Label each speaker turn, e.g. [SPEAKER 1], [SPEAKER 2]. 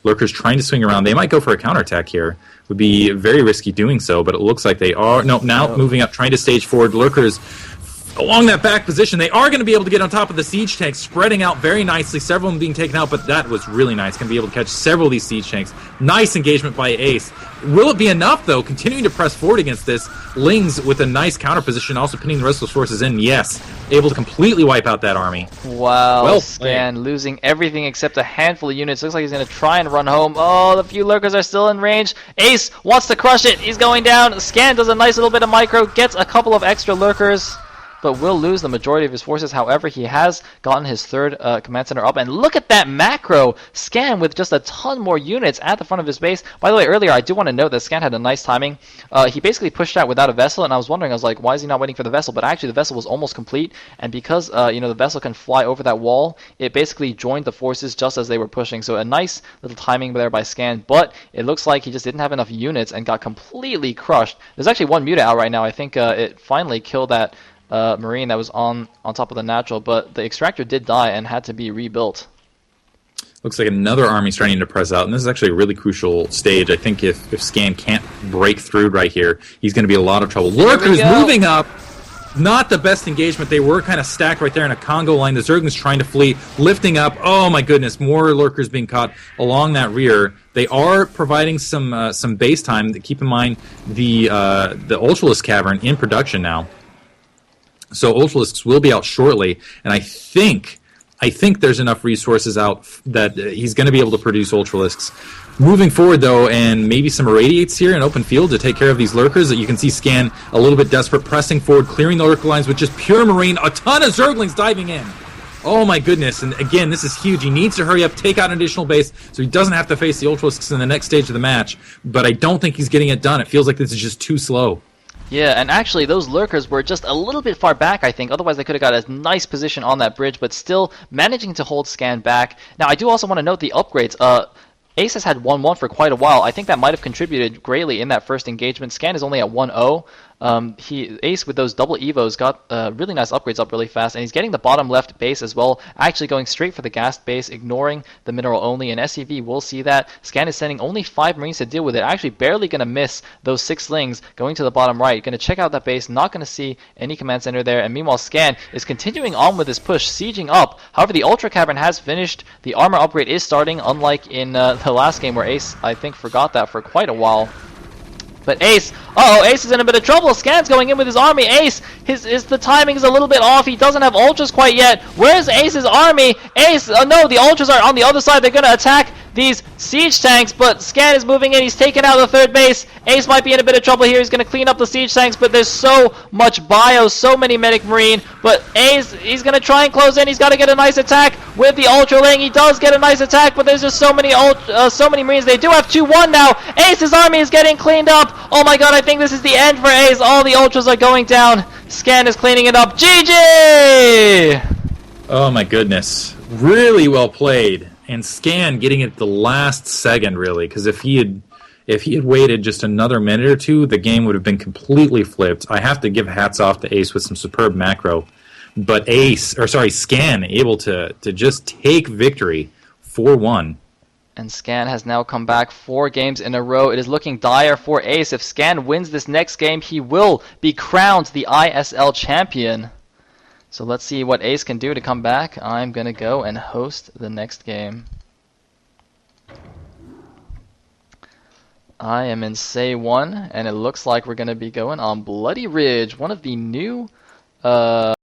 [SPEAKER 1] Lurkers trying to swing around. They might go for a counterattack here. Would be very risky doing so, but it looks like they are. No, now moving up, trying to stage forward. Lurkers along that back position. They are going to be able to get on top of the siege tanks, spreading out very nicely. Several of them being taken out, but that was really nice. Going to be able to catch several of these siege tanks. Nice engagement by Ace. Will it be enough, though? Continuing to press forward against this. Lings with a nice counter position, also pinning the rest of those forces in. Yes, able to completely wipe out that army.
[SPEAKER 2] Wow,
[SPEAKER 1] well
[SPEAKER 2] Scan losing everything except a handful of units. Looks like he's going to try and run home. Oh, the few Lurkers are still in range. Ace wants to crush it. He's going down. Scan does a nice little bit of micro, gets a couple of extra Lurkers, but will lose the majority of his forces. However, he has gotten his third command center up. And look at that macro! Scan with just a ton more units at the front of his base. By the way, earlier I do want to note that Scan had a nice timing. He basically pushed out without a vessel, and I was wondering, I was like, why is he not waiting for the vessel? But actually the vessel was almost complete, and because the vessel can fly over that wall, it basically joined the forces just as they were pushing. So a nice little timing there by Scan, but it looks like he just didn't have enough units and got completely crushed. There's actually one muta out right now. I think it finally killed that Marine that was on top of the natural, but the extractor did die and had to be rebuilt.
[SPEAKER 1] Looks like another army starting to press out, and this is actually a really crucial stage. I think if Scan can't break through right here, he's going to be in a lot of trouble. Lurkers moving up. Not the best engagement. They were kind of stacked right there in a Congo line. The Zerglings trying to flee, lifting up. Oh my goodness, more Lurkers being caught along that rear. They are providing some base time. Keep in mind the Ultralisk Cavern in production now. So Ultralisks will be out shortly, and I think there's enough resources out that he's going to be able to produce Ultralisks. Moving forward, though, and maybe some Irradiates here in open field to take care of these Lurkers. That you can see Scan a little bit desperate, pressing forward, clearing the Lurker lines with just pure Marine. A ton of Zerglings diving in. Oh my goodness, and again, this is huge. He needs to hurry up, take out an additional base, so he doesn't have to face the Ultralisks in the next stage of the match. But I don't think he's getting it done. It feels like this is just too slow.
[SPEAKER 2] Yeah, and actually those Lurkers were just a little bit far back, I think. Otherwise they could have got a nice position on that bridge, but still managing to hold Scan back. Now, I do also want to note the upgrades. Ace has had 1-1 for quite a while. I think that might have contributed greatly in that first engagement. Scan is only at 1-0. Ace with those double evos got really nice upgrades up really fast, and he's getting the bottom left base as well, actually going straight for the gas base, ignoring the mineral only, and SCV will see that. Scan is sending only 5 Marines to deal with it, actually barely going to miss those 6 Lings going to the bottom right, going to check out that base, not going to see any command center there, and meanwhile Scan is continuing on with his push, sieging up. However, the Ultra Cavern has finished, the armor upgrade is starting, unlike in the last game where Ace, I think, forgot that for quite a while. But Ace, Ace is in a bit of trouble. Scan's going in with his army. Ace, the timing is a little bit off. He doesn't have ultras quite yet. Where's Ace's army? Ace, no, the ultras are on the other side. They're going to attack these siege tanks, but Scan is moving in. He's taken out the third base. Ace might be in a bit of trouble here. He's going to clean up the siege tanks, but there's so much bio, so many medic marine. But Ace, he's going to try and close in. He's got to get a nice attack with the Ultraling. He does get a nice attack, but there's just so many marines. They do have 2-1 now. Ace's army is getting cleaned up. Oh my god, I think this is the end for Ace. All the ultras are going down. Scan is cleaning it up. GG!
[SPEAKER 1] Oh my goodness. Really well played. And Scan getting it the last second, really, because if he had waited just another minute or two, the game would have been completely flipped. I have to give hats off to Ace with some superb macro, but Scan able to just take victory 4-1.
[SPEAKER 2] And Scan has now come back 4 games in a row. It is looking dire for Ace. If Scan wins this next game, he will be crowned the ISL champion. So let's see what Ace can do to come back. I'm going to go and host the next game. I am in Say 1, and it looks like we're going to be going on Bloody Ridge, one of the new